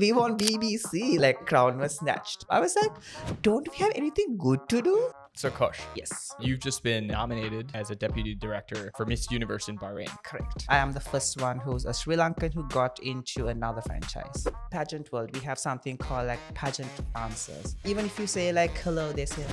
We won BBC, like crown was snatched. I was like, don't we have anything good to do? So Kosh, Yes, you've just been nominated as a deputy director for Miss Universe in Bahrain. correct. I am the first one who's a Sri Lankan who got into another franchise. Pageant world, we have something called like pageant answers. Even if you say like hello, they say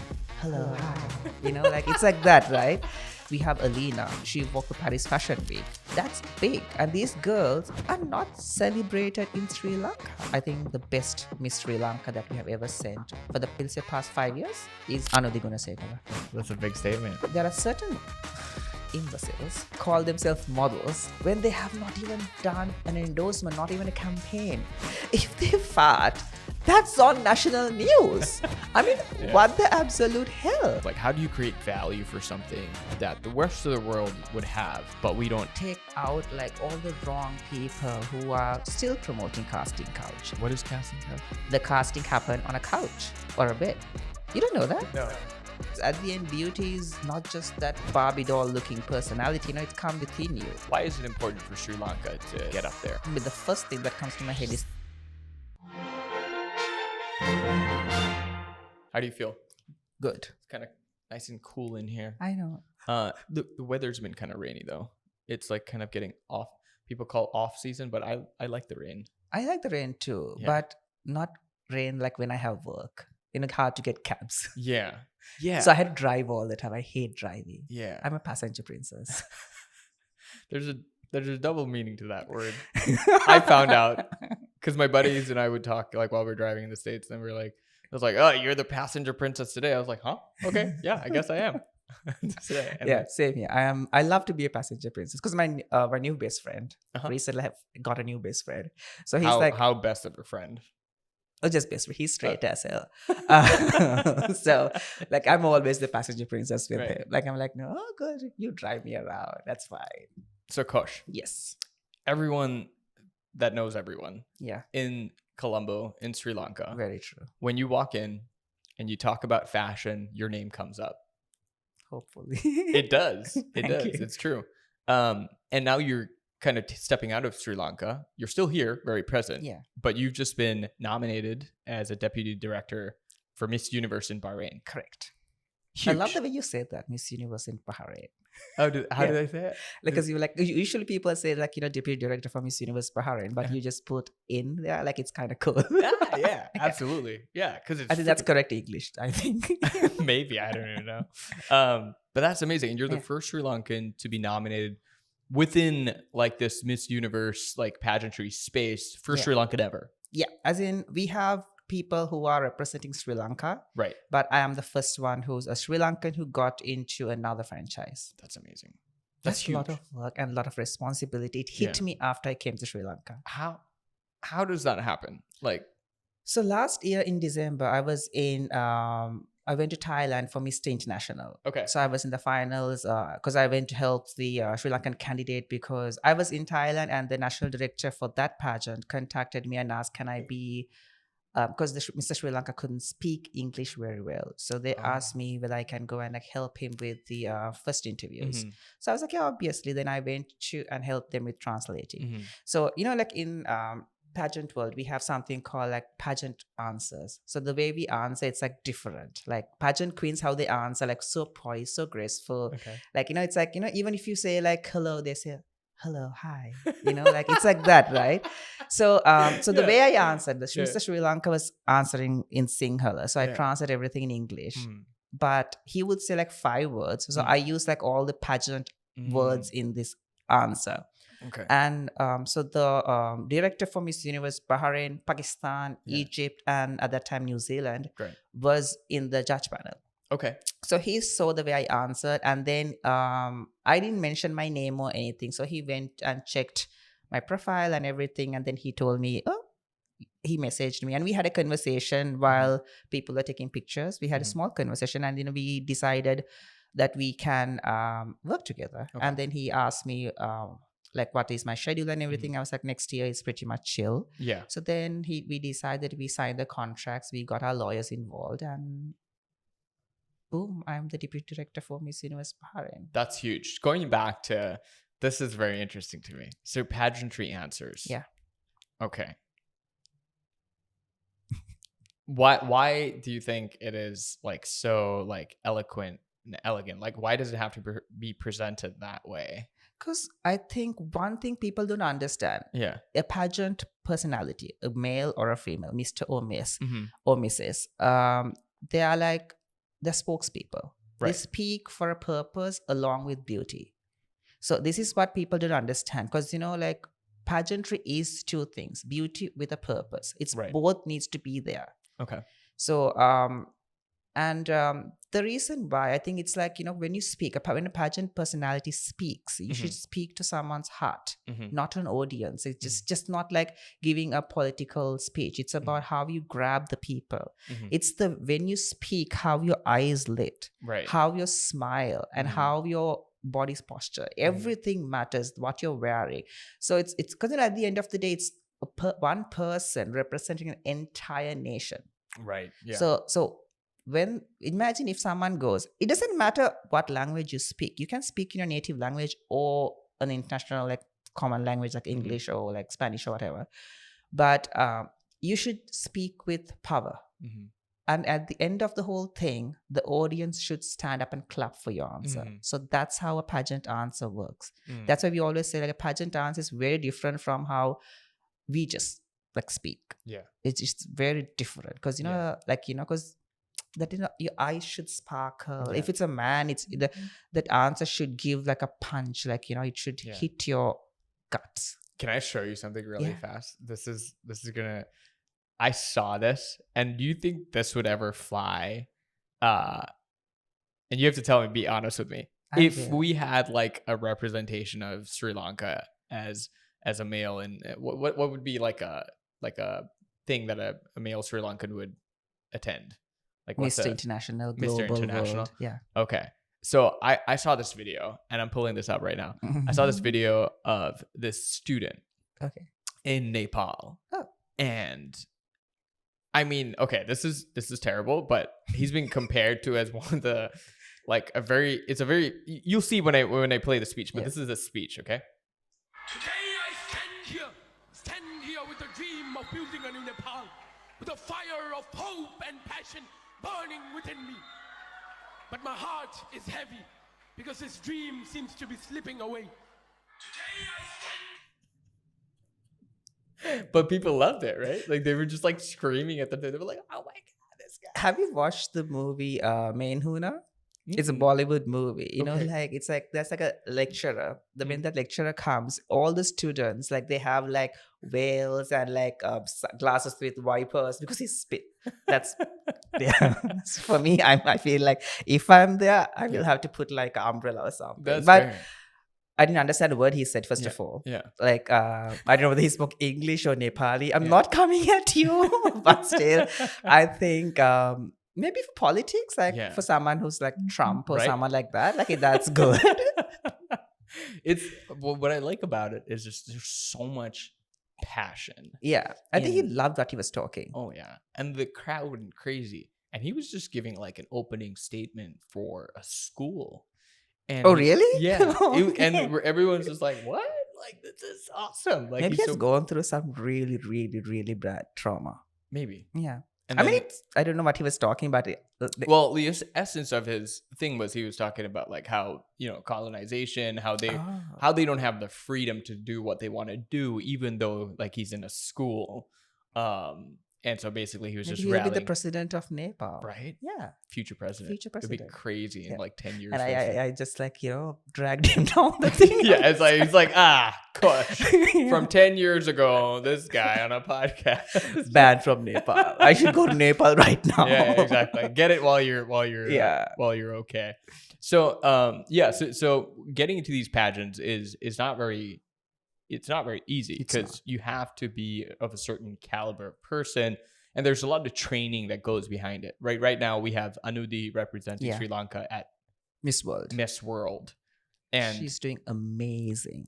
hello, hi. You know, like it's like that, right? We have Alina. She worked for Paris Fashion Week. That's big. And these girls are not celebrated in Sri Lanka. I think the best Miss Sri Lanka that we have ever sent for the past 5 years is Anodi Gunasekara. That's a big statement. There are certain imbeciles call themselves models when they have not even done an endorsement, not even a campaign. If they fart, that's on national news. I mean, Yeah. what the absolute hell? Like, how do you create value for something that the rest of the world would have, but we don't? Take out like all the wrong people who are still promoting casting couch. What is casting couch? The casting happened on a couch or a bed. You don't know that? No. At the end, beauty is not just that Barbie doll looking personality, it's come within you. Why is it important for Sri Lanka to get up there? But the first thing that comes to my head is How do you feel? good. It's kind of nice and cool in here. I know. The weather's been kind of rainy though. It's like kind of getting off. People call off season, but I like the rain. I like the rain too, Yeah. but not rain like when I have work. Hard to get cabs. Yeah. Yeah. So I had to drive all the time. I hate driving. yeah. I'm a passenger princess. There's a double meaning to that word. I found out because my buddies and I would talk like while we were driving in the States, and we were like, I was like, oh, you're the passenger princess today. I was like, huh? Okay. Yeah, I guess I am. Today. And Yeah, same here. I love to be a passenger princess because my new best friend Uh-huh. recently have got a new best friend. So he's how, like, how best of a friend? oh, just best friend. He's straight as hell. So like I'm always the passenger princess with Right. him. Like I'm like, no, good. You drive me around. That's fine. So Kosh, Yes. everyone that knows everyone Yeah. in Colombo, in Sri Lanka, Very true. when you walk in and you talk about fashion, your name comes up. Hopefully. It does. It Thank does. you. It's true. And now you're kind of stepping out of Sri Lanka. You're still here, very present. Yeah. But you've just been nominated as a deputy director for Miss Universe in Bahrain. Correct. Huge. I love the way you said that, Miss Universe in Bahrain. How Yeah. did I say it? Because you like usually people say like deputy director for Miss Universe Bahrain, but Yeah. you just put in there like it's kind of cool. Yeah, absolutely. Yeah, because it's I think that's correct English. I think. maybe, I don't even know. But that's amazing. And you're the Yeah. first Sri Lankan to be nominated within like this Miss Universe like pageantry space for Yeah. Sri Lanka ever. Yeah, as in we have people who are representing Sri Lanka, Right. but I am the first one who's a Sri Lankan who got into another franchise. That's amazing. That's a huge. lot of work and a lot of responsibility. It hit Yeah. me after I came to Sri Lanka. How does that happen? Like, So last year in December, I was in. I went to Thailand for Mr. International. okay. So I was in the finals because I went to help the Sri Lankan candidate because I was in Thailand and the national director for that pageant contacted me and asked, can I be, because Mr. Sri Lanka couldn't speak English very well. So they asked me whether I can go and like help him with the first interviews. Mhm, So I was like, yeah, obviously. Then I went to and helped them with translating. mhm. So, like in pageant world, we have something called like pageant answers. So the way we answer, it's like different. Like pageant queens, how they answer, like so poised, so graceful. Okay. Like, it's like, even if you say like hello, they say hello, hi. Like it's like that, right? So the Yeah. way I answered, Yeah. Mr. Sri Lanka was answering in Sinhala. So I Yeah. translate everything in English. Mm, But he would say like 5 words. So Mm. I use like all the pageant words in this answer. Okay. And so the director for Miss Universe Bahrain, Pakistan, Yeah. Egypt, and at that time New Zealand Great. was in the judge panel. Okay. So he saw the way I answered, and then I didn't mention my name or anything. So he went and checked my profile and everything, and then he told me, he messaged me, and we had a conversation while people were taking pictures. We had a Mhm. small conversation, and we decided that we can work together. Okay. And then he asked me like what is my schedule and everything. I was like, next year is pretty much chill. Yeah. So then we decided, we signed the contracts, we got our lawyers involved, and boom, I'm the deputy director for Miss Universe Bahrain. That's huge. Going back to this is very interesting to me. So pageantry answers. Yeah. Okay. why do you think it is like so like eloquent and elegant? Like, why does it have to be presented that way? Because I think one thing people don't understand, Yeah. a pageant personality, a male or a female, Mr. or Miss Mm-hmm. or Mrs., they are like the spokespeople. They Right. speak for a purpose along with beauty. So this is what people don't understand, because like pageantry is two things: beauty with a purpose. It's Right. both needs to be there. Okay. So and the reason why I think it's like, when you speak, when a pageant personality speaks, you should speak to someone's heart, not an audience. It's just not like giving a political speech. It's about how you grab the people. It's when you speak, how your eyes lit, Right. how your smile, and how your body's posture. Everything matters. What you're wearing. So it's because at the end of the day, it's one person representing an entire nation. Right. Yeah. So when imagine if someone goes, it doesn't matter what language you speak. You can speak in your native language or an international like common language like English or like Spanish or whatever. But you should speak with power. And at the end of the whole thing, the audience should stand up and clap for your answer. So that's how a pageant answer works. That's why we always say like a pageant answer is very different from how we just like speak. Yeah. It's just very different because because that your eyes should sparkle. If it's a man, it's that answer should give like a punch, like it should hit your guts. Can I show you something really fast? This is gonna. I saw this, and do you think this would ever fly? And you have to tell me, be honest with me. If we had like a representation of Sri Lanka as a male, and what would be like a thing that a male Sri Lankan would attend? Like Mr. International, Global Mr. International. World. Yeah. Okay. So I saw this video, and I'm pulling this up right now. I saw this video of this student in Nepal. Oh. And I mean, okay, this is terrible, but he's been compared to as one of the like you'll see when I play the speech, but this is a speech, okay? Today I stand here with the dream of building a new Nepal, with a fire of hope and passion burning within me. But my heart is heavy because this dream seems to be slipping away. Today I stand. But people loved it, right? Like they were just like screaming at the thing. They were like, "Oh my god, this guy!" Have you watched the movie Main Huna? It's a Bollywood movie. Like it's like there's like a lecturer. The when that lecturer comes, all the students like they have like veils and like glasses with wipers because he spit. That's So for me, I feel like if I'm there, I will have to put like an umbrella or something. That's but fair. I didn't understand the word he said, first of all. Yeah. Like, I don't know whether he spoke English or Nepali. I'm not coming at you, but still, I think maybe for politics, like for someone who's like Trump or someone like that, like that's good. What I like about it is just there's so much passion. Yeah. I think he loved what he was talking. Oh, yeah. And the crowd went crazy. And he was just giving like an opening statement for a school. And really? Yeah. And everyone's just like, what? Like, this is awesome. Like, maybe he's gone through some really, really, really bad trauma. Maybe. Yeah. And I don't know what he was talking about. Well, the essence of his thing was he was talking about like how, colonization, how they don't have the freedom to do what they want to do, even though like he's in a school. And so basically he was Maybe just he'll rallying. be the president of Nepal. Right? Yeah. Future president. It'd be crazy in like 10 years. And I just like, dragged him down the thing. Yeah, it's like, he's like, Kosh, from 10 years ago, this guy on a podcast. Banned from Nepal. I should go to Nepal right now. Yeah, exactly. Get it while you're okay. So, so getting into these pageants is not very easy because you have to be of a certain caliber of person, and there's a lot of training that goes behind it. Right now we have Anudi representing Sri Lanka at Miss World, and she's doing amazing.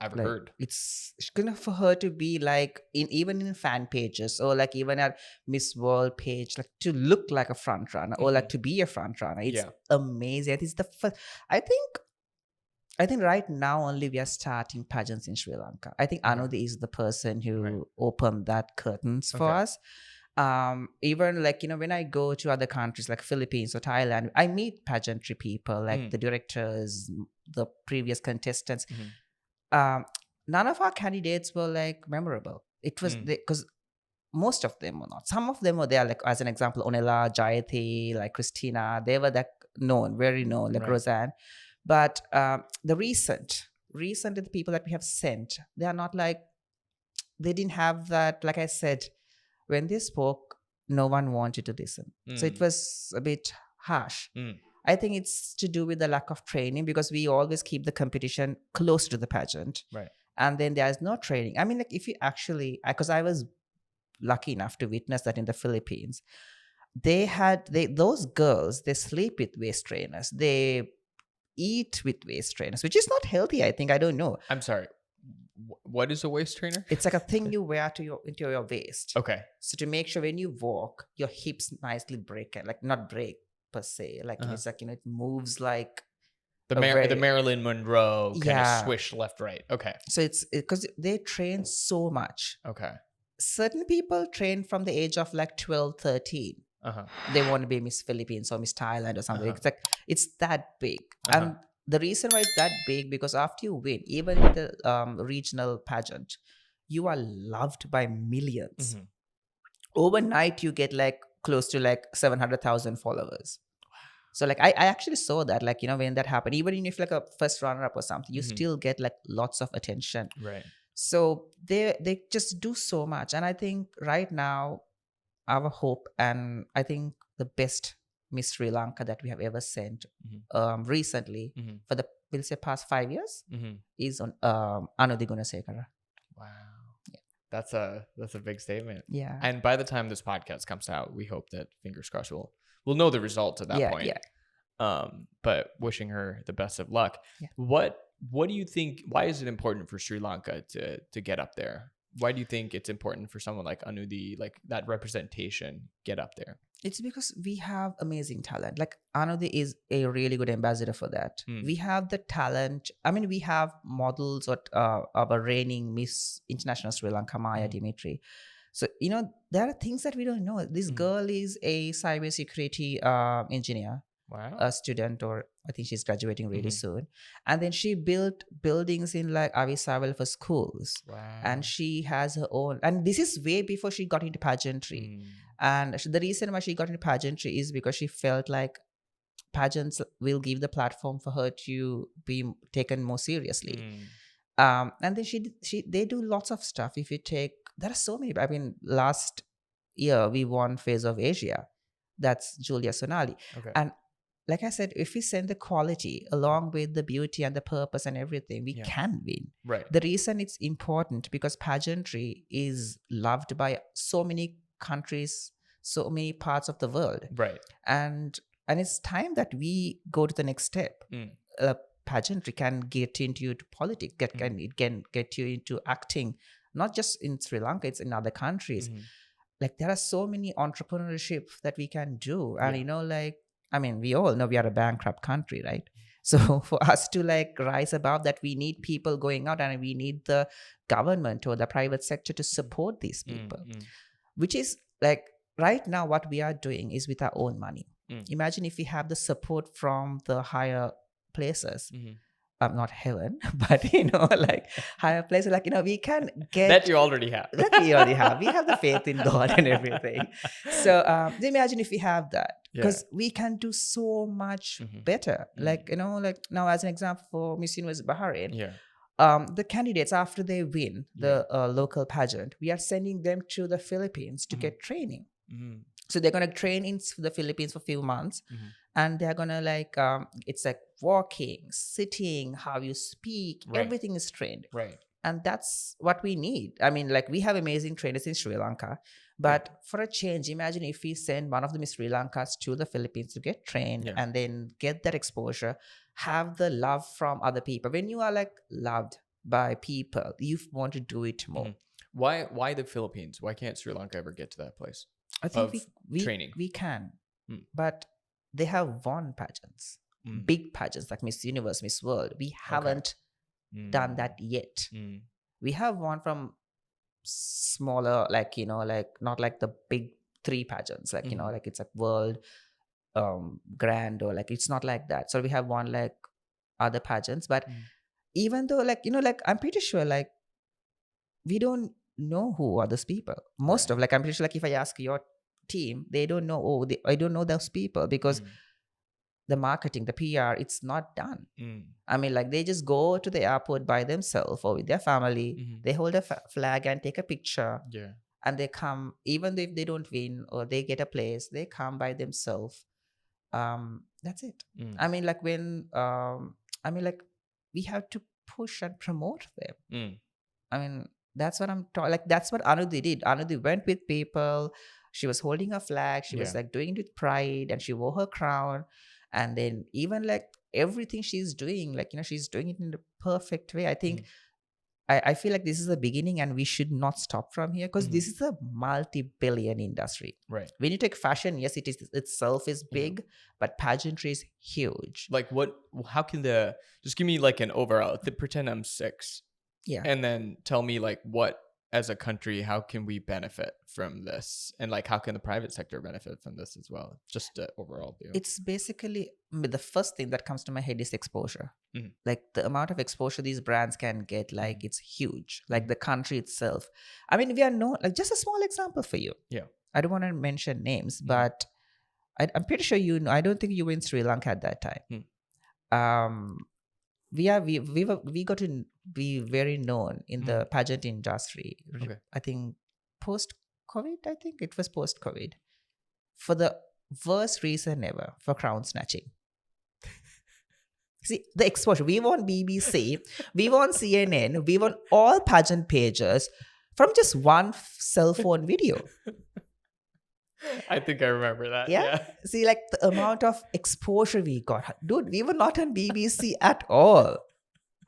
I've heard it's gonna for her to be like even in fan pages or like even at Miss World page, like to look like a front runner or like to be a front runner. It's amazing. It's the first. I think right now only we are starting pageants in Sri Lanka. I think Anudi is the person who opened that curtains for us. Even like, when I go to other countries like Philippines or Thailand, I meet pageantry people, like the directors, the previous contestants. None of our candidates were like memorable. It was because most of them were not. Some of them were there, like as an example, Onela, Jayati, like Christina. They were that known, very known, like Right. Roseanne. But the recent people that we have sent, they are not like, they didn't have that. Like I said, when they spoke, no one wanted to listen. So it was a bit harsh. I think it's to do with the lack of training, because we always keep the competition close to the pageant. Right. And then there's no training. I mean, like if you actually, because I was lucky enough to witness that in the Philippines, those girls, they sleep with waist trainers. They eat with waist trainers, which is not healthy, I think. I don't know. I'm sorry. What is a waist trainer? It's like a thing you wear into your waist. Okay. So to make sure when you walk, your hips nicely break, like not break per se. Like it's like, it moves like the Marilyn Monroe kind of swish left, right. Okay. So it's because they train so much. Okay. Certain people train from the age of like 12, 13. They want to be Miss Philippines or Miss Thailand or something. It's like, it's that big. And the reason why it's that big, because after you win, even in the regional pageant, you are loved by millions. Overnight, you get like close to like 700,000 followers. So like I actually saw that, like, when that happened, even if like a first runner up or something, you still get like lots of attention. Right. So they just do so much. And I think right now, our hope, and I think the best Miss Sri Lanka that we have ever sent recently for the, we'll say, past 5 years is on Anodi Gunasekara. Wow. Yeah. That's a big statement. Yeah. And by the time this podcast comes out, we hope that, fingers crossed, we'll know the results at that point. Yeah. But wishing her the best of luck. Yeah. What do you think, why is it important for Sri Lanka to get up there? Why do you think it's important for someone like Anudi, like that representation, get up there? It's because we have amazing talent. Like Anudi is a really good ambassador for that. We have the talent. I mean, we have models of our reigning Miss International Sri Lanka, Maya Dimitri. So, there are things that we don't know. This girl is a cybersecurity engineer. Wow. A student, or I think she's graduating really soon. And then she built buildings in like Avisaval for schools. Wow. And she has her own, and this is way before she got into pageantry. And the reason why she got into pageantry is because she felt like pageants will give the platform for her to be taken more seriously. And then they do lots of stuff. If you take, there are so many. I mean, last year we won Face of Asia. That's Julia Sonali. Okay. And like I said, if we send the quality along with the beauty and the purpose and everything, we can win. Right. The reason it's important, because pageantry is loved by so many countries, so many parts of the world. Right. And it's time that we go to the next step. Pageantry can get into politics. It can get you into acting, not just in Sri Lanka, it's in other countries. Like there are so many entrepreneurship that we can do. And like, I mean, we all know we are a bankrupt country, right? So for us to like rise above that, we need people going out, and we need the government or the private sector to support these people, which is like right now what we are doing is with our own money. Imagine if we have the support from the higher places. Not heaven, but like higher places, like we can get that you already have. We have the faith in God and everything. So imagine if we have that, because we can do so much better. Like like now, as an example, for Miss Universe Bahrain, the candidates, after they win the local pageant, we are sending them to the Philippines to get training. So they're going to train in the Philippines for a few months. And they're going to like, it's like walking, sitting, how you speak, everything is trained. Right. And that's what we need. I mean, like we have amazing trainers in Sri Lanka, but for a change, imagine if we send one of the Miss Sri Lankas to the Philippines to get trained and then get that exposure, have the love from other people. When you are like loved by people, you want to do it more. Why the Philippines? Why can't Sri Lanka ever get to that place? I think training. We can, but they have won pageants, big pageants like Miss Universe, Miss World. We haven't done that yet. We have won from smaller, like like not like the big 3 pageants, like, Mhm. like it's like world, grand, or like it's not like that. So we have one like other pageants, but Mm. even though like, like I'm pretty sure like we don't know who are those people. Most Right. of like I'm pretty sure like if I ask your team, they don't know. Oh, I don't know those people because the marketing, the PR, it's not done. Mm. I mean, like they just go to the airport by themselves or with their family. Mhm. They hold a flag and take a picture, Yeah. and they come. Even if they don't win or they get a place, they come by themselves. That's it. Mm. I mean, like when like we have to push and promote them. Mm. I mean, that's what I'm talking. Like that's what Anudhi did. Anudhi went with people. She was holding a flag. She was Yeah. like doing it with pride, and she wore her crown. And then even like everything she's doing, like she's doing it in the perfect way. I think I feel like this is the beginning, and we should not stop from here because this is a multi-billion industry. Right. When you take fashion, yes, it is itself is Yeah. big, but pageantry is huge. Like how can just give me like an overall, pretend I'm 6 Yeah. and then tell me like what, as a country, how can we benefit from this? And like, how can the private sector benefit from this as well? Just overall view. It's basically the first thing that comes to my head is exposure. Mhm. Like the amount of exposure these brands can get, like it's huge. Like the country itself. I mean, we are known, like just a small example for you. Yeah. I don't want to mention names, but I'm pretty sure you know. I don't think you were in Sri Lanka at that time. We got to be very known in the pageant industry. Okay. I think post COVID. I think it was post COVID for the worst reason ever, for crown snatching. See, the exposure. We want BBC, we want CNN, we want all pageant pages from just one cell phone video. I think I remember that. Yeah. See, like the amount of exposure we got. Dude, we were not on BBC at all.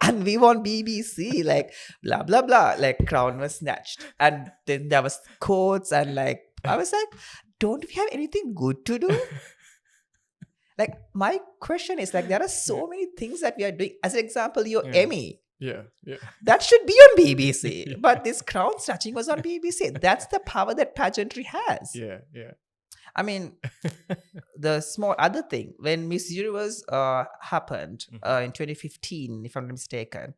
And we want BBC, like blah, blah, blah. Like crown was snatched. And then there was quotes and like, I was like, don't we have anything good to do? Like my question is like, there are so many things that we are doing. As an example, your Emmy. Yeah. That should be on BBC. But this crown snatching was on BBC. That's the power that pageantry has. Yeah. I mean, the small other thing, when Miss Universe happened in 2015, if I'm not mistaken,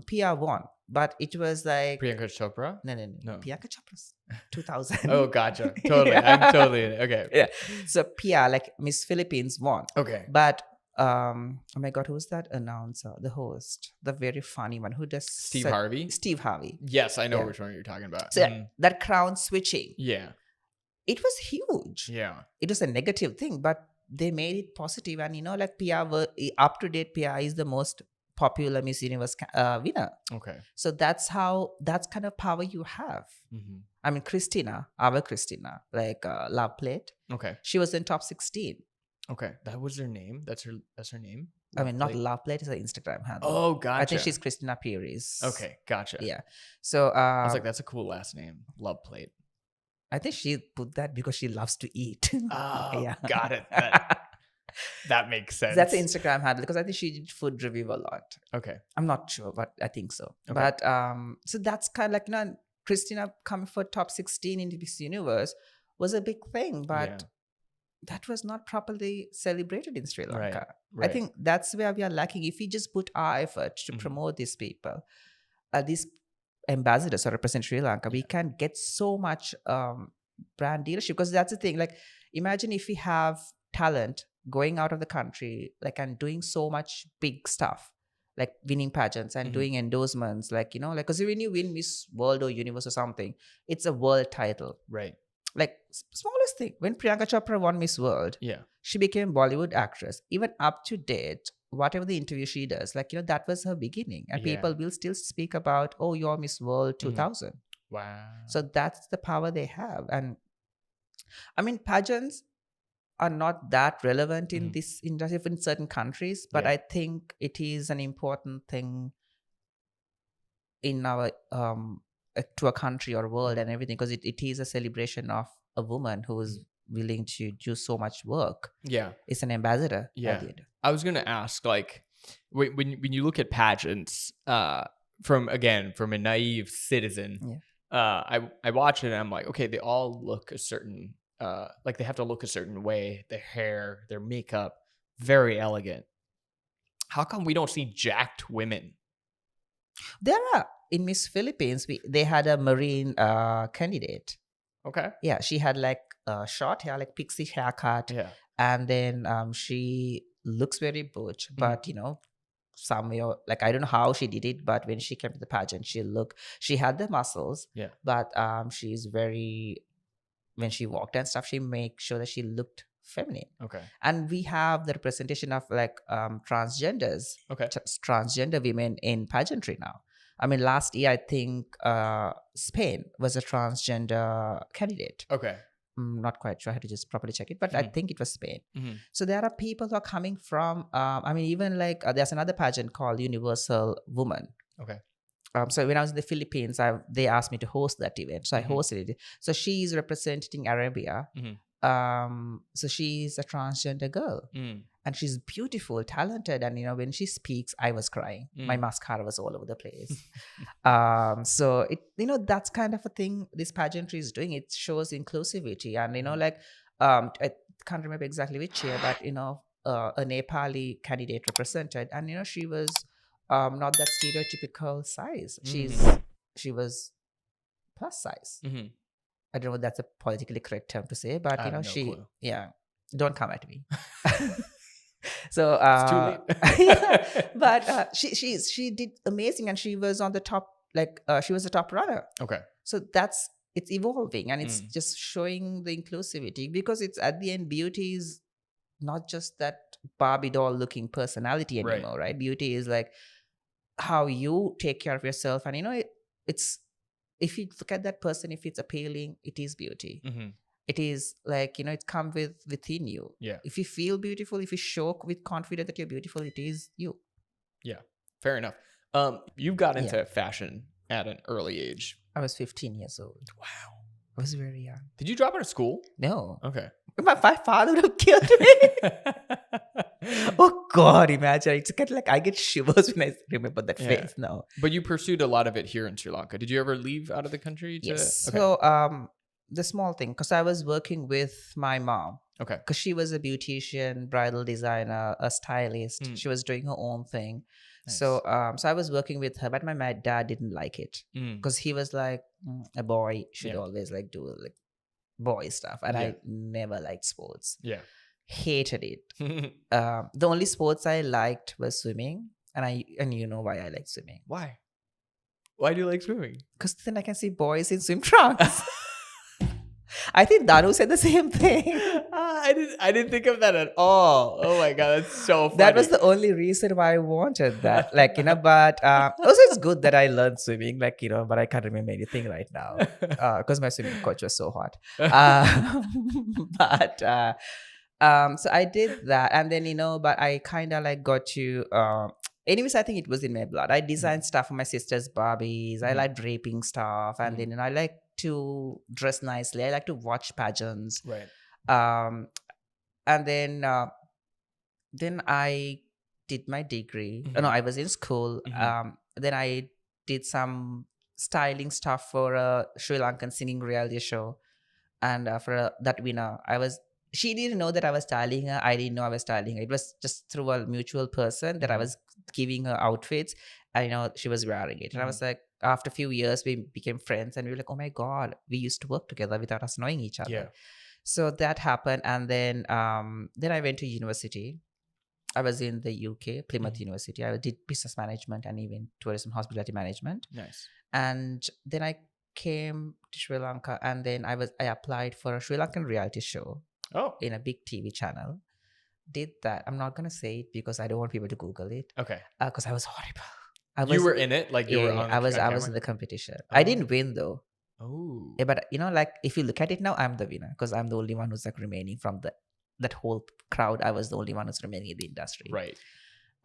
Pia won. But it was like... Priyanka Chopra? No. Priyanka Chopra's 2000. Oh, gotcha. Totally. Yeah. I'm totally... Okay. Yeah. So Pia, like Miss Philippines won. Okay. But, oh my God, who's that announcer? The host. The very funny one. Who does... Steve Harvey? Steve Harvey. Yes, I know which one you're talking about. So that crown switching. Yeah. It was huge. Yeah. It was a negative thing, but they made it positive. And, like Pia, up-to-date Pia is the most popular Miss Universe winner. Okay. So that's kind of power you have. I mean, our Christina, like Love Plate. Okay. She was in top 16. Okay. That was her name? That's her name? I mean, not Love Plate, it's her Instagram handle. Oh, gotcha. I think she's Christina Perez. Okay, gotcha. Yeah. So I was like, that's a cool last name. Love Plate. I think she put that because she loves to eat. Oh, yeah. Got it. That makes sense. That's the Instagram handle because I think she did food review a lot. Okay. I'm not sure, but I think so. Okay. But so that's kind of like, Christina coming for top 16 in Miss Universe was a big thing, but that was not properly celebrated in Sri Lanka. Right. I think that's where we are lacking. If we just put our effort to promote these people, these ambassadors who represent Sri Lanka, we can get so much brand dealership. Because that's the thing. Like, imagine if we have talent going out of the country, like, and doing so much big stuff, like winning pageants and doing endorsements, like, like, because when you win Miss World or Universe or something, it's a world title. Right. Like, smallest thing. When Priyanka Chopra won Miss World, she became Bollywood actress. Even up to date, whatever the interview she does, like, that was her beginning. And people will still speak about, oh, you're Miss World 2000. Wow. So that's the power they have. And I mean, pageants are not that relevant in this industry in certain countries, but I think it is an important thing in our to a country or world and everything, because it is a celebration of a woman who is willing to do so much work. Yeah. It's an ambassador. Yeah. I was going to ask, like, when you look at pageants, from a naive citizen, I watch it and I'm like, okay, they all look a certain like they have to look a certain way. Their hair, their makeup, very elegant. How come we don't see jacked women? There are in Miss Philippines. They had a Marine candidate. Okay. Yeah, she had like short hair, like pixie haircut, Yeah. and then she looks very butch, but somewhere like I don't know how she did it, but when she came to the pageant, she had the muscles, Yeah. but she's very when she walked and stuff, she make sure that she looked feminine. Okay. And we have the representation of like transgenders, Okay. transgender women in pageantry now. I mean, last year I think Spain was a transgender candidate. Okay. Not quite sure. I had to just properly check it, but I think it was Spain. Mhm. So there are people who are coming from. I mean, even like there's another pageant called Universal Woman. Okay. So when I was in the Philippines, they asked me to host that event. So I hosted it. So she's representing Arabia. So she's a transgender girl. And she's beautiful, talented. And, when she speaks, I was crying. My mascara was all over the place. So, that's kind of a thing this pageantry is doing. It shows inclusivity. And, I can't remember exactly which year, but, a Nepali candidate represented. And, she was not that stereotypical size. She was plus size. I don't know if that's a politically correct term to say, but, I have no clue. yeah, don't come at me. So It's too late. yeah, but she did amazing, and she was on the top, like she was a top runner. Okay. So it's evolving, and it's just showing the inclusivity, because it's at the end, beauty is not just that Barbie doll looking personality anymore, right? Beauty is like how you take care of yourself, and it's if you look at that person, if it's appealing, it is beauty. It is like, it comes within you. Yeah. If you feel beautiful, if you show with confidence that you're beautiful, it is you. Yeah. Fair enough. You got into fashion at an early age. I was 15 years old. Wow. I was very young. Did you drop out of school? No. Okay. My father would have killed me. Oh God, imagine. It's kind of like I get shivers when I remember that face now. But you pursued a lot of it here in Sri Lanka. Did you ever leave out of the country? Yes. Okay. So the small thing, because I was working with my mom. Okay. Because she was a beautician, bridal designer, a stylist. She was doing her own thing. Nice. So I was working with her, but my dad didn't like it, because he was like, a boy should always like do like boy stuff, and I never liked sports. Yeah. Hated it. The only sports I liked was swimming, and you know why I like swimming? Why? Why do you like swimming? Because then I can see boys in swim trunks. I think Danu said the same thing. I didn't think of that at all. Oh my God, that's so funny. That was the only reason why I wanted that. Like, but also it's good that I learned swimming, like, but I can't remember anything right now because my swimming coach was so hot. So I did that. And then, but I kind of like got to, anyways, I think it was in my blood. I designed stuff for my sister's Barbies. I like draping stuff. And then, I like to dress nicely. I like to watch pageants. Right. And then I did my degree. No, I was in school. Then I did some styling stuff for a Sri Lankan singing reality show. And for that winner, she didn't know that I was styling her. I didn't know I was styling her. It was just through a mutual person that I was giving her outfits. And, she was wearing it. And I was like, after a few years, we became friends. And we were like, oh my God, we used to work together without us knowing each other. Yeah. So that happened. And then I went to university. I was in the UK, Plymouth University. I did business management and even tourism hospitality management. Nice. And then I came to Sri Lanka, and then I applied for a Sri Lankan reality show. Oh. In a big TV channel. Did that. I'm not going to say it because I don't want people to Google it. Okay. Because I was horrible. You were in it? Like you were on I was camera? in the competition. I didn't win though. Oh. Yeah, but like if you look at it now, I'm the winner because I'm the only one who's like remaining from that whole crowd. I was the only one who's remaining in the industry. Right.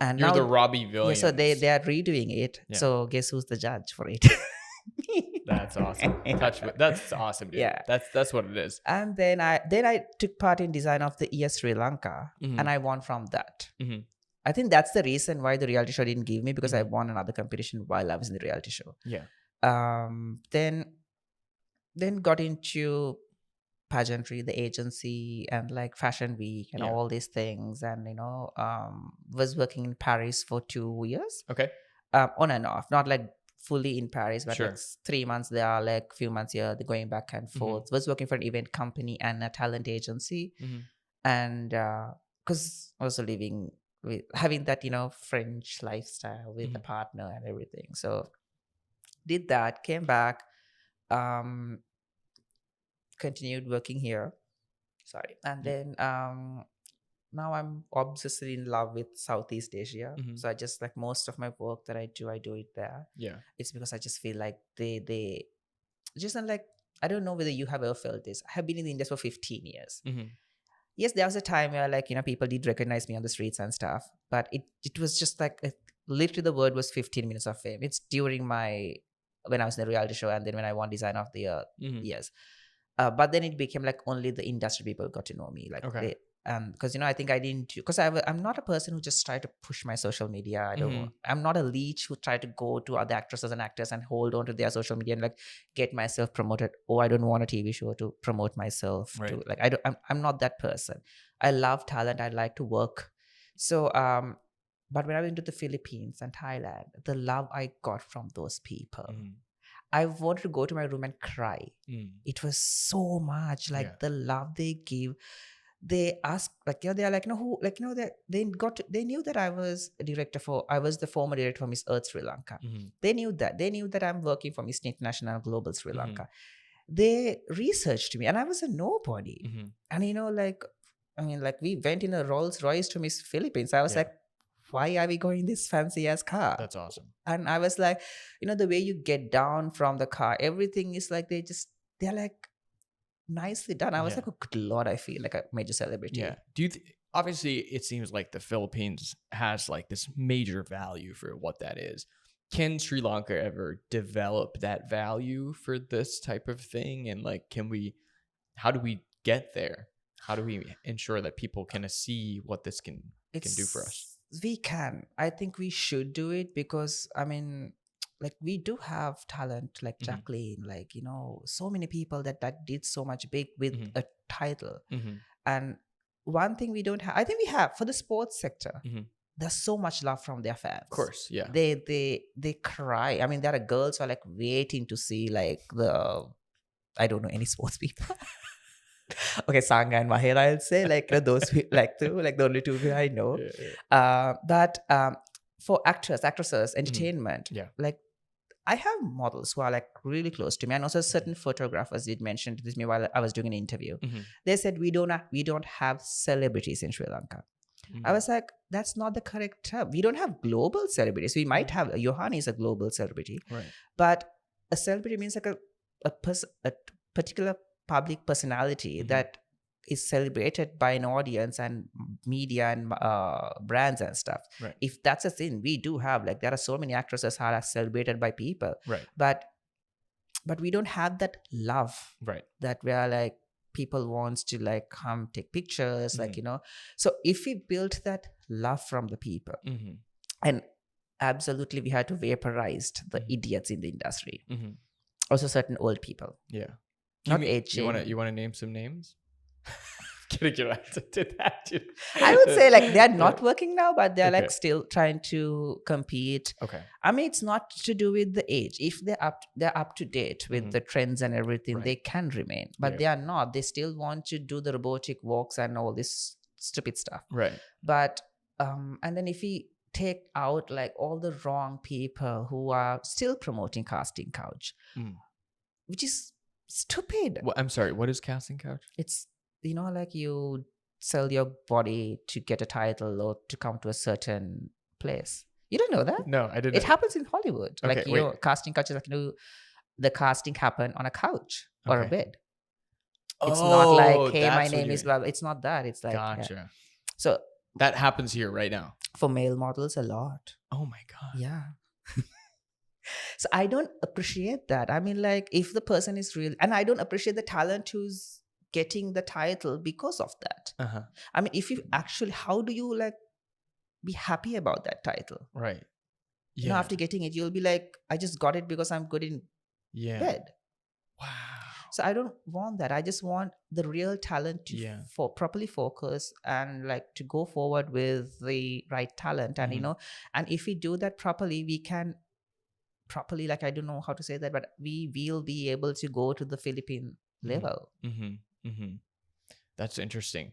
And you're now, the Robbie Williams. Yeah, so they are redoing it. Yeah. So guess who's the judge for it? That's awesome. That's awesome, dude. Yeah. That's what it is. And then I took part in design of the year Sri Lanka, and I won from that. I think that's the reason why the reality show didn't give me, because I won another competition while I was in the reality show. Yeah. Then then got into pageantry, the agency, and like fashion week and Yeah. all these things, and was working in Paris for 2 years, Okay. on and off, not like fully in Paris, but like Sure. 3 months there, like few months here, they're going back and forth. Was working for an event company and a talent agency, Mhm. and because also living with having that French lifestyle with a Mhm. partner and everything. So did that, came back, um continued working here, sorry, and Yeah. then now I'm obsessively in love with Southeast Asia. Mhm. So I just like most of my work that I do it there. Yeah. It's because I just feel like they just like, I don't know whether you have ever felt this. I have been in the industry for 15 years. Mhm. Yes, there was a time where like people did recognize me on the streets and stuff, but it was just like literally the word was 15 minutes of fame. It's during my when I was in the reality show, and then when I won design of the year. Mhm. Yes. But then it became like only the industry people got to know me, like Okay. they because I think I didn't, because I'm not a person who just try to push my social media. Mhm. I'm not a leech who try to go to other actresses and actors and hold on to their social media and like get myself promoted. Oh, I don't want a TV show to promote myself Right. to, like, I'm not that person. I love talent, I like to work. So but when I went to the Philippines and Thailand, the love I got from those people, Mhm. I wanted to go to my room and cry. Mm. It was so much like Yeah. the love they give. They ask, like, they're like, who, like, they knew that I was the former director for Miss Earth Sri Lanka. Mhm. They knew that I'm working for Miss International Global Sri Mhm. Lanka. They researched me and I was a nobody. Mhm. And like, I mean, like, we went in a Rolls Royce to Miss Philippines. I was Yeah. like, why are we going this fancy ass car? That's awesome. And I was like, the way you get down from the car, everything is like, they're like nicely done. I was Yeah. like, oh, good Lord, I feel like a major celebrity. Yeah. Do you obviously it seems like the Philippines has like this major value for what that is. Can Sri Lanka ever develop that value for this type of thing? And like, how do we get there? How do we ensure that people can see what this can do for us? We can. I think we should do it because, I mean, like, we do have talent like Mhm. Jacqueline, like, so many people that did so much big with Mhm. a title. Mhm. And one thing we don't have, I think we have for the sports sector, Mhm. there's so much love from their fans. Of course, yeah. They cry. I mean, there are girls who are like waiting to see like I don't know any sports people. Okay, Sangha and Mahela, I'll say, like, those like two, like the only two I know. Yeah. But for actresses, entertainment, Yeah. like, I have models who are like really close to me, and also certain photographers did mention to me while I was doing an interview. Mhm. They said we don't have celebrities in Sri Lanka. I Mhm. was like, that's not the correct term. We don't have global celebrities. We might have Johanni is a global celebrity, Right. but a celebrity means like a particular public personality Mhm. that is celebrated by an audience and media and brands and stuff. Right. If that's a thing, we do have, like, there are so many actresses who are celebrated by people, Right. but we don't have that love Right. that where like people wants to like come take pictures, like, Mhm. So if we built that love from the people, Mhm. and absolutely we had to vaporize the Mhm. idiots in the industry, Mhm. also certain old people, Yeah. not You aging. want to name some names? Kidding, you did that. Dude. I would say like they're not working now, but they're like Okay. still trying to compete. Okay. I mean, it's not to do with the age. If they're up to date with Mhm. the trends and everything, Right. they can remain. But Yeah. they are not. They still want to do the robotic walks and all this stupid stuff. Right. But and then if we take out like all the wrong people who are still promoting casting couch, Mm. which is stupid. Well, I'm sorry. What is casting couch? It's, like, you sell your body to get a title or to come to a certain place. You don't know that? No, I didn't. It happens in Hollywood. Okay, Like, wait. casting couch is like, the casting happen on a couch or a Okay. bed. It's not like, Oh, hey, my that's what name you is mean. blah, blah. It's not that. It's like, yeah. Gotcha. So That happens here right now. for male models, a lot. Oh my god. Yeah. So I don't appreciate that. I mean, like, if the person is real, and I don't appreciate the talent who's getting the title because of that. Uh-huh. I mean, if you actually, how do you like be happy about that title? Right. Yeah. After getting it, you'll be like, I just got it because I'm good in Yeah. bed. Wow. So I don't want that. I just want the real talent to Yeah. properly focus and like to go forward with the right talent. And Mhm. and if we do that properly, we can properly, like, I don't know how to say that, but we will be able to go to the Philippine level. That's interesting.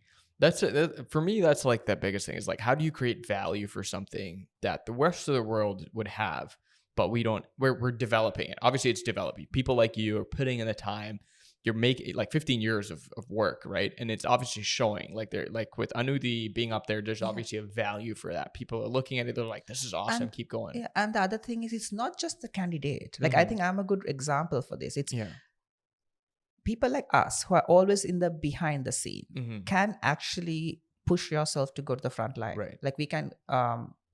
For me, that's like the biggest thing is like, how do you create value for something that the rest of the world would have, but we don't, we're developing it. Obviously it's developing. People like you are putting in the time. You're making like 15 years of work, right? And it's obviously showing, like they're like with Anudi being up there, there's obviously a value for that. People are looking at it. They're like, this is awesome. And Keep going. yeah, and the other thing is, it's not just the candidate. Like, I think I'm a good example for this. It's people like us who are always in the behind the scene can actually push yourself to go to the front line. Right. Like we can,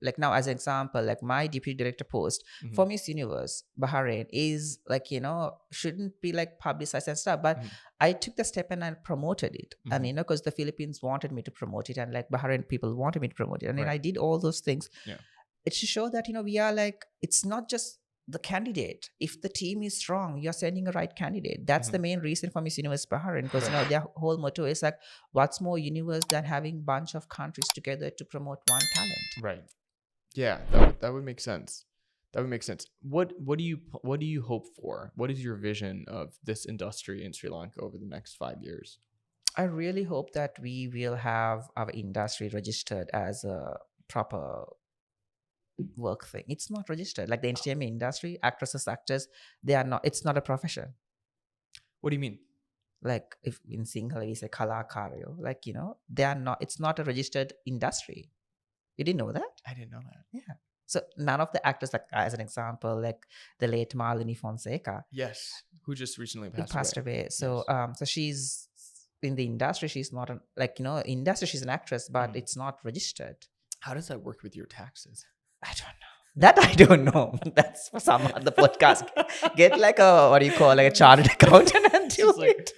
like now as an example, like my deputy director post for Miss Universe Bahrain is like, shouldn't be like publicized and stuff, but I took the step and I promoted it. And because the Philippines wanted me to promote it, and like Bahrain people wanted me to promote it, and then I did all those things. It's to show that we are like, it's not just the candidate. If the team is strong, you're sending a right candidate. That's the main reason for Miss Universe Bahrain, because their whole motto is like, what's more universe than having bunch of countries together to promote one talent. Right. Yeah, that would make sense. That would make sense. What do you hope for? What is your vision of this industry in Sri Lanka over the next 5 years? I really hope that we will have our industry registered as a proper work thing. It's not registered. Like the entertainment industry, actresses, actors, they are not, it's not a profession. What do you mean? Like if in Sinhala we say kalakaryo, like, they are not, it's not a registered industry. You didn't know that? I didn't know that. Yeah. So none of the actors, like as an example, like the late Malini Fonseca. Yes. Who just recently passed away. So Yes. so she's in the industry, she's not industry, she's an actress, but it's not registered. How does that work with your taxes? I don't know. That I don't know. That's for some other podcast. Get like a, what do you call, like a chartered accountant and do It's like, it.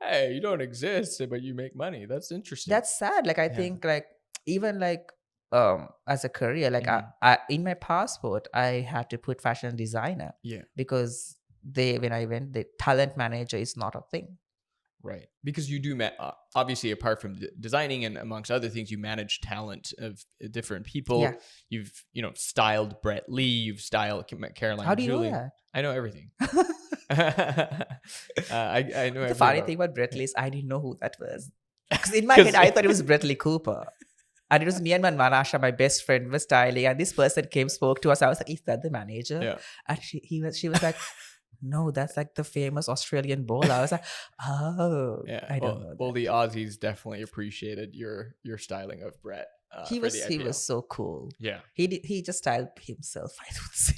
hey, you don't exist, but you make money. That's interesting. That's sad. Like I think like even like as a career, like I in my passport I had to put fashion designer. Yeah. Because when I went, the talent manager is not a thing. Right. Because you do, obviously, apart from designing and amongst other things, you manage talent of different people. Yeah. You've, styled Brett Lee. You've styled Caroline How do you Julie. know that? I know everything. I know The funny thing about Brett Lee is I didn't know who that was. Because in my head, I thought it was Brett Lee Cooper. And it was me and Manasha, my best friend, was styling. And this person came, spoke to us. I was like, is that the manager? Yeah. And she was like, no, that's like the famous Australian bowler. I was like, oh, Yeah. I don't know. Well, the Aussies definitely appreciated your styling of Brett. He was so cool. Yeah. He just styled himself, I would say.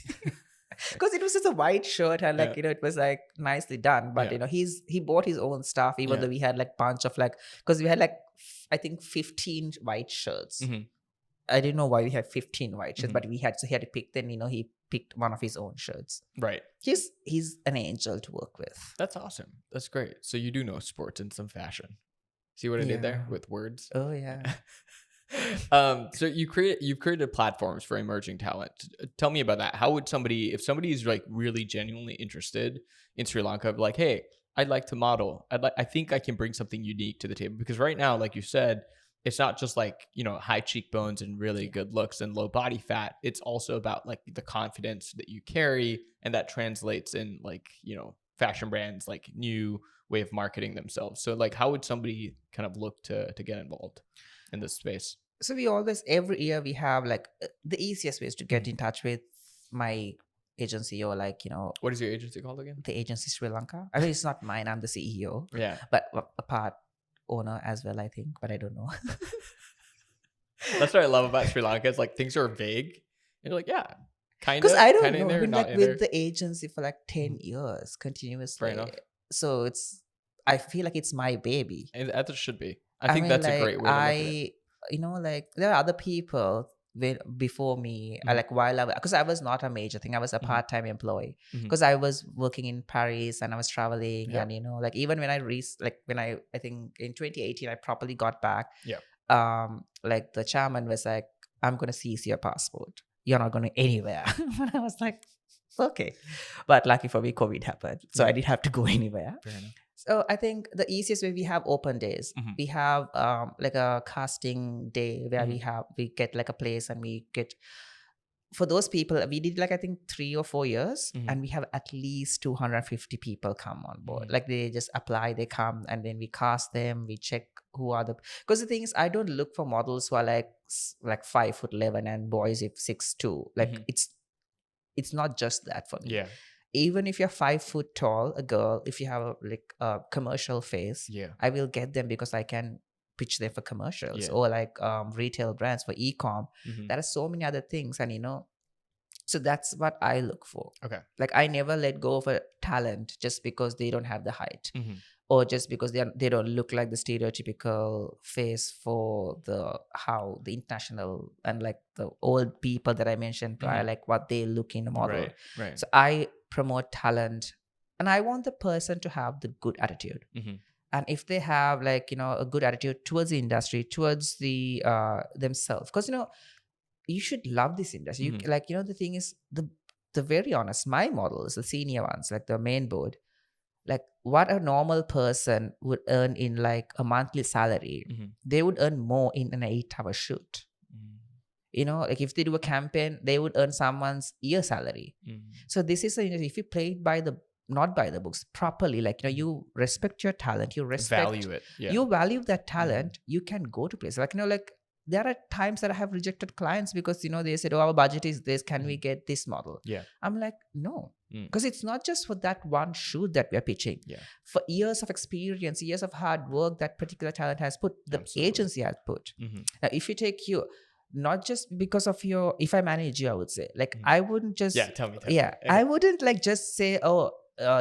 Because it was just a white shirt and like, it was like nicely done. But, he bought his own stuff, even though we had like bunch of like, because we had like, I think 15 white shirts. I didn't know why we had 15 white shirts, but he had to pick. Then, he picked one of his own shirts. Right. He's an angel to work with. That's awesome. That's great. So you do know sports and some fashion. See what I did there with words? Oh, yeah. So you've created platforms for emerging talent. Tell me about that. How would if somebody is like really genuinely interested in Sri Lanka, like, hey, I'd like to model. I think I can bring something unique to the table, because right now, like you said, it's not just like, high cheekbones and really good looks and low body fat. It's also about like the confidence that you carry, and that translates in like, fashion brands, like new way of marketing themselves. So like, how would somebody kind of look to get involved in this space? So every year we have like the easiest ways to get in touch with my agency, or like, What is your agency called again? The agency Sri Lanka. I mean, it's not mine. I'm the CEO. Yeah. But a part owner as well, I think, but I don't know. That's what I love about Sri Lanka. It's like things are vague. And you're like, yeah, kind of. Because I don't know. There, I've been not like in with there. the agency for like 10 years continuously. Fair enough. So I feel like it's my baby. And that should be. I think that's a great way to look at it. Like there are other people before me, because I was not a major thing. I was a part-time employee because I was working in Paris and I was traveling, and like even when I think in 2018 I properly got back. Like the chairman was like, I'm gonna seize your passport. You're not going anywhere. And I was like, okay. But lucky for me, COVID happened, so I didn't have to go anywhere. Fair enough. So I think the easiest way, we have open days. Mhm. We have like a casting day where Mhm. we get like a place, and we get, for those people, we did like I think 3 or 4 years, Mhm. and we have at least 250 people come on board. Mhm. Like they just apply, they come, and then we cast them, we check who are the, because the thing is, I don't look for models who are like 5'11" and boys if 6'2". Like Mhm. it's not just that for me. Yeah. Even if you're 5 foot tall, a girl, if you have like a commercial face, Yeah. I will get them because I can pitch them for commercials, Yeah. or like retail brands for e-com. Mhm. There are so many other things, and so that's what I look for. Okay. Like I never let go of a talent just because they don't have the height, Mhm. or just because they don't look like the stereotypical face for the how the international and like the old people that I mentioned prior, Mhm. like what they look in a model. Right. Right. So I promote talent, and I want the person to have the good attitude. Mhm. And if they have like a good attitude towards the industry, towards the themselves, because you should love this industry. You Mhm. like the thing is, the very honest, my models, the senior ones, like the main board, like what a normal person would earn in like a monthly salary, Mhm. they would earn more in an 8-hour shoot. Like if they do a campaign, they would earn someone's year salary. Mhm. So this is if you play it by the not by the books properly, like you respect your talent, you respect, Value it. Yeah. you value that talent, you can go to places like like there are times that I have rejected clients because they said, oh, our budget is this, can we get this model? Yeah. I'm like, no, Mm. because it's not just for that one shoot that we're pitching. Yeah. For years of experience, years of hard work that particular talent has put, the Absolutely. agency has put. Mhm. Now if you take you, not just because of your, if I manage you, I would say, like Mhm. I wouldn't just, Yeah. Tell me. yeah, Okay. I wouldn't like just say, oh,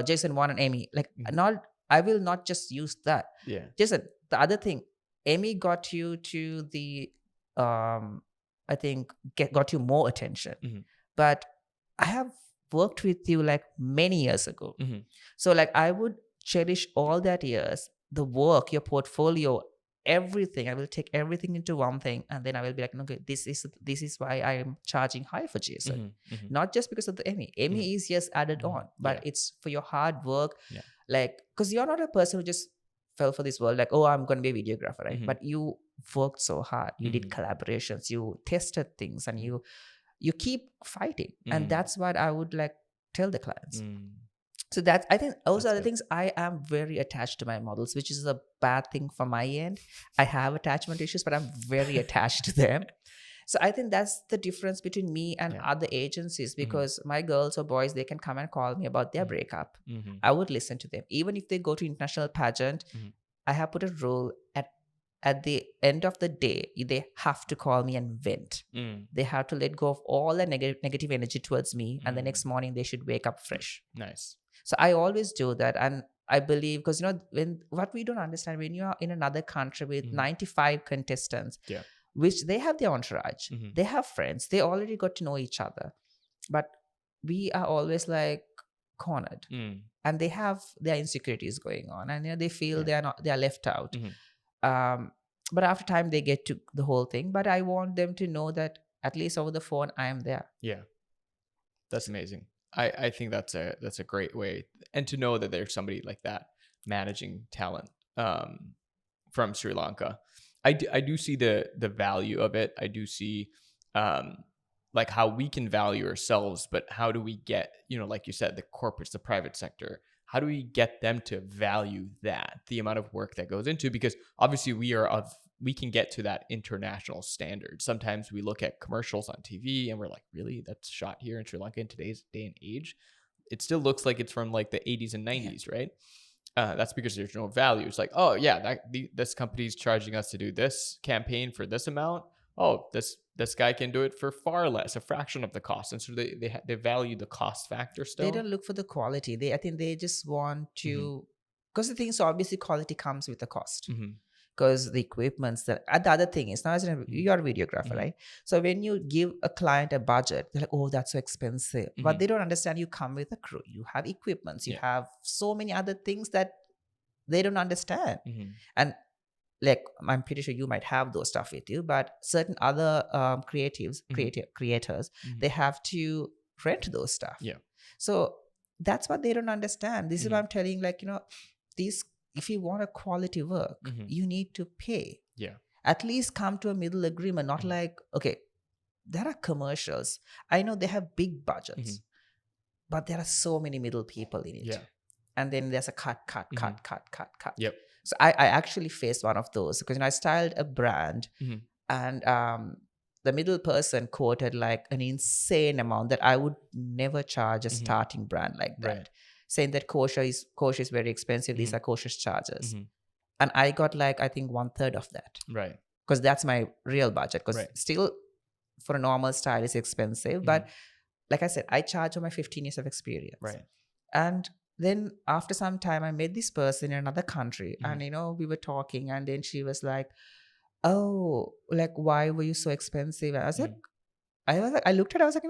Jason, Juan, and Amy, like Mhm. not, I will not just use that. Yeah. Jason, the other thing, Amy got you to the I think got you more attention. Mhm. But I have worked with you like many years ago. Mhm. So like I would cherish all that years, the work, your portfolio, everything. I will take everything into one thing, and then I will be like, okay, this is why I am charging high for Jason. Mhm. Mhm. Not just because of the Emmy. Emmy is just added on, but Yeah. it's for your hard work. Yeah. Like, because you're not a person who just fell for this world like, oh, I'm going to be a videographer, right? Mhm. But you worked so hard. You did Mhm. collaborations. You tested things, and Mhm. you keep fighting, and Mm. that's what I would like tell the clients. Mm. So that, I think those That's are the good. things. I am very attached to my models, which is a bad thing from my end. I have attachment issues, but I'm very attached to them. So I think that's the difference between me and Yeah. other agencies, because my girls or boys, they can come and call me about their Mhm. breakup. Mhm. I would listen to them. Even if they go to international pageant, Mhm. I have put a rule at the end of the day, they have to call me and vent. Mm. They have to let go of all the negative energy towards me, and the next morning they should wake up fresh. Nice. So I always do that, and I believe, because when what we don't understand, when you are in another country with Mhm. 95 contestants, Yeah. which they have their entourage, Mhm. they have friends, they already got to know each other, but we are always like cornered, Mm. and they have their insecurities going on, and they feel Yeah. they are left out. Mhm. But after time they get to the whole thing, but I want them to know that at least over the phone I am there. Yeah. That's amazing. I think that's a great way, and to know that there's somebody like that managing talent from Sri Lanka. I do see the value of it. I do see like how we can value ourselves, but how do we get, like you said, the corporates, the private sector, how do we get them to value that, the amount of work that goes into, because obviously we can get to that international standard. Sometimes we look at commercials on TV and we're like, really, that's shot here in Sri Lanka in today's day and age? It still looks like it's from like the 80s and 90s, right? That's because there's no value. It's like, oh yeah, this company's charging us to do this campaign for this amount. Oh, this guy can do it for far less, a fraction of the cost, and so they value the cost factor They still. don't look for the quality. I think they just want Mhm. to, because the thing is, obviously quality comes with the cost, Mhm. because the equipments that, and the other thing is, now as you're a videographer, Mhm. right? So when you give a client a budget, they're like, oh, that's so expensive. But Mhm. they don't understand, you come with a crew, you have equipments, you Yeah. have so many other things that they don't understand. Mhm. And like, I'm pretty sure you might have those stuff with you, but certain other creators, Mhm. they have to rent those stuff. Yeah. So that's what they don't understand. This is what Mhm. I'm telling, like, these, if you want a quality work, you need to pay. Yeah. At least come to a middle agreement, not like, okay, there are commercials. I know they have big budgets, but there are so many middle people in it. Yeah. And then there's a cut. Yep. So I actually faced one of those because I styled a brand and the middle person quoted like an insane amount that I would never charge a starting brand like that. Right. Saying that kosher is very expensive. These are kosher charges. And I got like, I think 1/3 of that. Right. Because that's my real budget. Because Right. still for a normal style is expensive. But like I said, I charge for my 15 years of experience. Right. And then after some time, I met this person in another country. And, we were talking. And then she was like, oh, like, why were you so expensive? And I was like, I looked at her, I was like,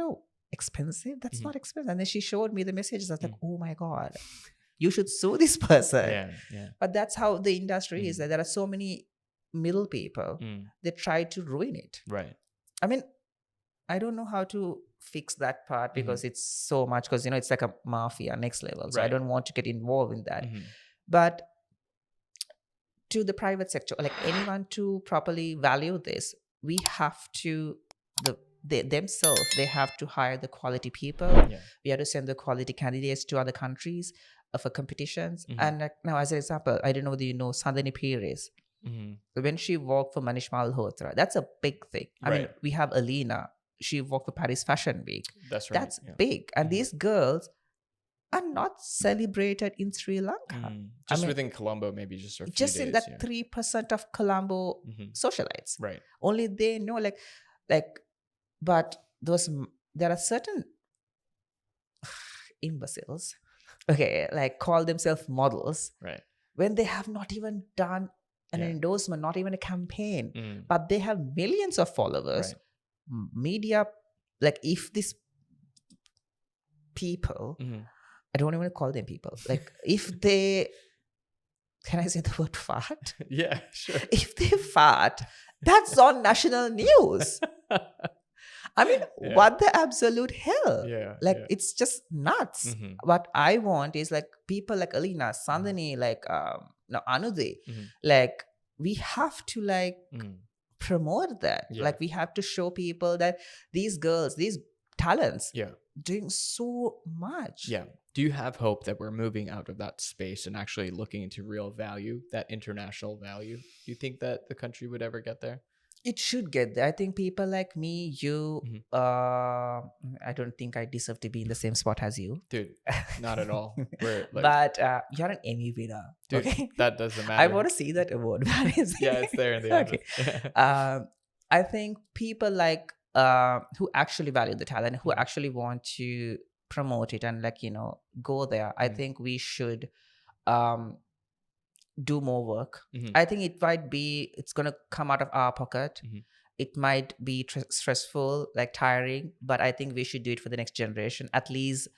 expensive? That's not expensive. And then she showed me the messages. I was like, oh my God, you should sue this person. Yeah. But that's how the industry is. That there are so many middle people. They try to ruin it. Right. I mean, I don't know how to fix that part because it's so much, because, it's like a mafia next level. So I don't want to get involved in that. But to the private sector, like anyone to properly value this, we have to, themselves, they have to hire the quality people. We have to send the quality candidates to other countries for competitions. And like, now, as an example, I don't know whether you know Sandhini Paris. When she worked for Manish Malhotra, that's a big thing. I mean, we have Alina. She worked for Paris Fashion Week. That's right. That's big. And these girls are not celebrated in Sri Lanka. Just within Colombo, maybe just a few just days, in that 3% of Colombo socialites. Right. Only they know, like, but there are certain imbeciles, okay, like call themselves models, right, when they have not even done an endorsement, not even a campaign, but they have millions of followers. Media, like, if these people, I don't even call them people, like, if they, can I say the word fart? Yeah, sure. If they fart, that's on national news. I mean, what the absolute hell? It's just nuts. What I want is like people like Alina, Sandhini, like Anude, like, we have to like promote that. Like, we have to show people that these girls, these talents, doing so much. Yeah. Do you have hope that we're moving out of that space and actually looking into real value, that international value? Do you think that the country would ever get there? It should get there. I think people like me, you, I don't think I deserve to be in the same spot as you. Dude, not at all. We're like, but you're an Emmy winner. Dude, okay? That doesn't matter. I want to see that award. Yeah, it's there in the office. I think people like who actually value the talent, who actually want to promote it and, like, go there. I think we should do more work. I think it's going to come out of our pocket. It might be stressful, like tiring, but I think we should do it for the next generation. At least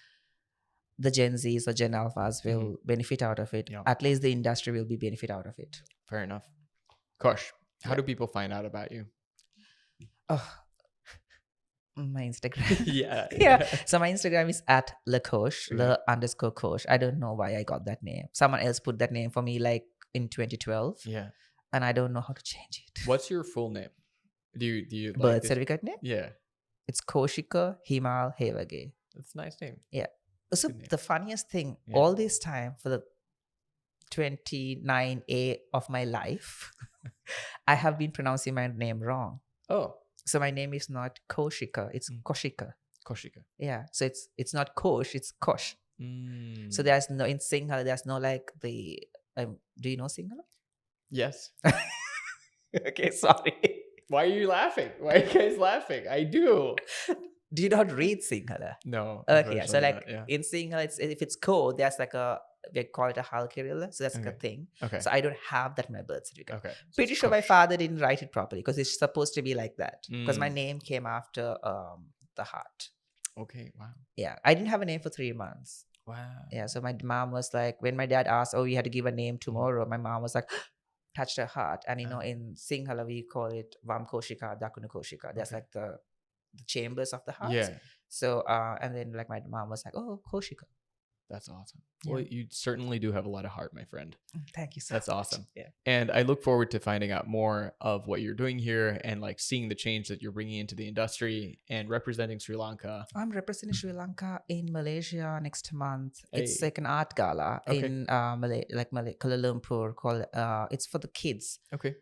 the Gen Zs or Gen Alphas will benefit out of it. At least the industry will be benefit out of it. Fair enough. Kosh, how do people find out about you? My Instagram. Yeah. So my Instagram is at @lekosh, _Kosh. I don't know why I got that name. Someone else put that name for me like in 2012. Yeah. And I don't know how to change it. What's your full name? Do you birth certificate name? Yeah. It's Koshika Himal Hewage. That's a nice name. Yeah. So the funniest thing, all this time for the 29A of my life, I have been pronouncing my name wrong. Oh. So my name is not Koshika, it's Koshika. Koshika. Yeah. So it's not Kosh, it's Kosh. So there's no, in Sinhala, there's no like the, do you know Sinhala? Yes. Okay, sorry. Why are you laughing? Why are you guys laughing? I do. Do you not read Sinhala? No. Okay, yeah. So like in Sinhala, if it's ko, there's like they call it a Halkirilla. So that's like a thing. Okay. So I don't have that in my birth certificate. Okay. Pretty sure my father didn't write it properly because it's supposed to be like that. Because my name came after the heart. Okay. Wow. Yeah. I didn't have a name for 3 months. Wow. Yeah. So my mom was like, when my dad asked, oh, you had to give a name tomorrow, my mom was like, touched her heart. And in Sinhala, we call it Vam Koshika, Dakuna Koshika. That's like the chambers of the heart. Yeah. So, and then like my mom was like, oh, Koshika. That's awesome. Yeah. Well, you certainly do have a lot of heart, my friend. Thank you so That's much. awesome. Yeah. And I look forward to finding out more of what you're doing here and like seeing the change that you're bringing into the industry and representing Sri Lanka. I'm representing Sri Lanka in Malaysia next month. It's Hey. like an art gala Okay. in Kuala Lumpur. Called it's for the kids. Okay.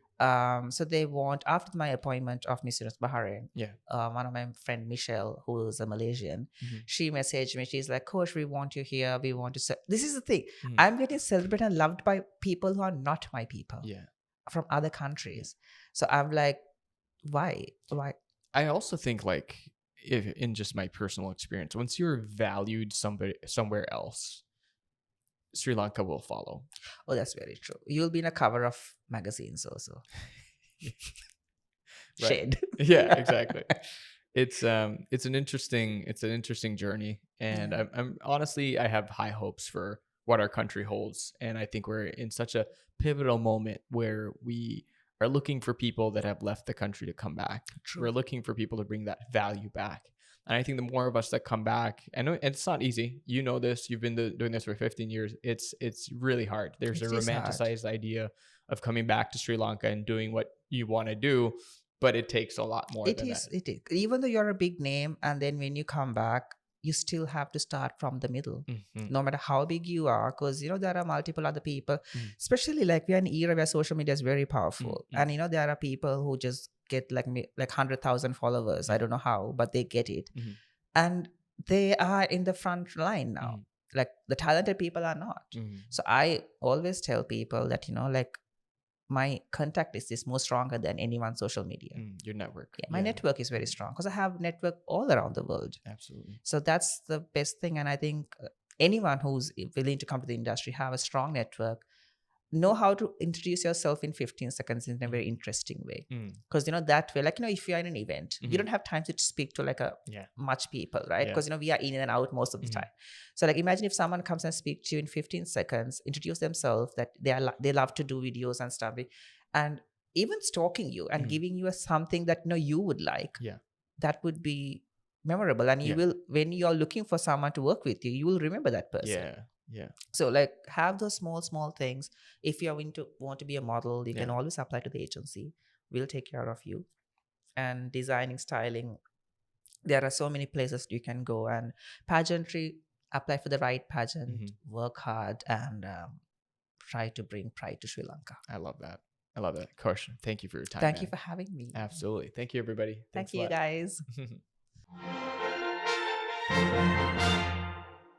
So they want, after my appointment of Miss Universe Bahrain, Yeah. one of my friend Michelle, who is a Malaysian, Mhm. she messaged me. She's like, Coach, we want you here. We want to. This is the thing. Mhm. I'm getting celebrated and loved by people who are not my people Yeah. from other countries. So I'm like, why? Why? I also think like if in just my personal experience, once you're valued somewhere else, Sri Lanka will follow. Oh, that's very true. You'll be in a cover of magazines also. Right. Shade. Yeah, exactly. It's an interesting journey, and Yeah. I'm honestly I have high hopes for what our country holds, and I think we're in such a pivotal moment where we are looking for people that have left the country to come back. True. We're looking for people to bring that value back. And I think the more of us that come back, I know it's not easy. You know this. You've been doing this for 15 years. It's really hard. There's It a is hard. romanticized idea of coming back to Sri Lanka and doing what you want to do, but it takes a lot more It than is. that. It is. Even though you're a big name, and then when you come back, you still have to start from the middle. Mhm. No matter how big you are, because there are multiple other people, Mm. especially like we're in an era where social media is very powerful, Mm. and there are people who just get like 100,000 followers. I don't know how, but they get it, Mhm. and they are in the front line now. Mhm. Like the talented people are not. Mhm. So I always tell people that like my contact list is more stronger than anyone's social media. Your network. Yeah, my network is very strong because I have network all around the world. Absolutely. So that's the best thing. And I think anyone who's willing to come to the industry, have a strong network, know how to introduce yourself in 15 seconds in a very interesting way. Mm. Because, that way, like, if you're in an event, Mhm. you don't have time to speak to like Yeah. much people, right? Yeah. Because, we are in and out most of the Mhm. time. So like, imagine if someone comes and speak to you in 15 seconds, introduce themselves, that they love to do videos and stuff, and even stalking you and Mhm. giving you something that, you would like. Yeah. That would be memorable. And you Yeah. will, when you're looking for someone to work with you, you will remember that person. Yeah. Yeah. So like, have those small things. If you're want to be a model, you can Yeah. always apply to the agency. We'll take care of you. And designing, styling, there are so many places you can go. And pageantry, apply for the right pageant, Mhm. work hard, and try to bring pride to Sri Lanka. I love that. Kosh, thank you for your time. Thank you man. for having me. Absolutely. Thank you, everybody. Thank Thanks a you, lot. guys.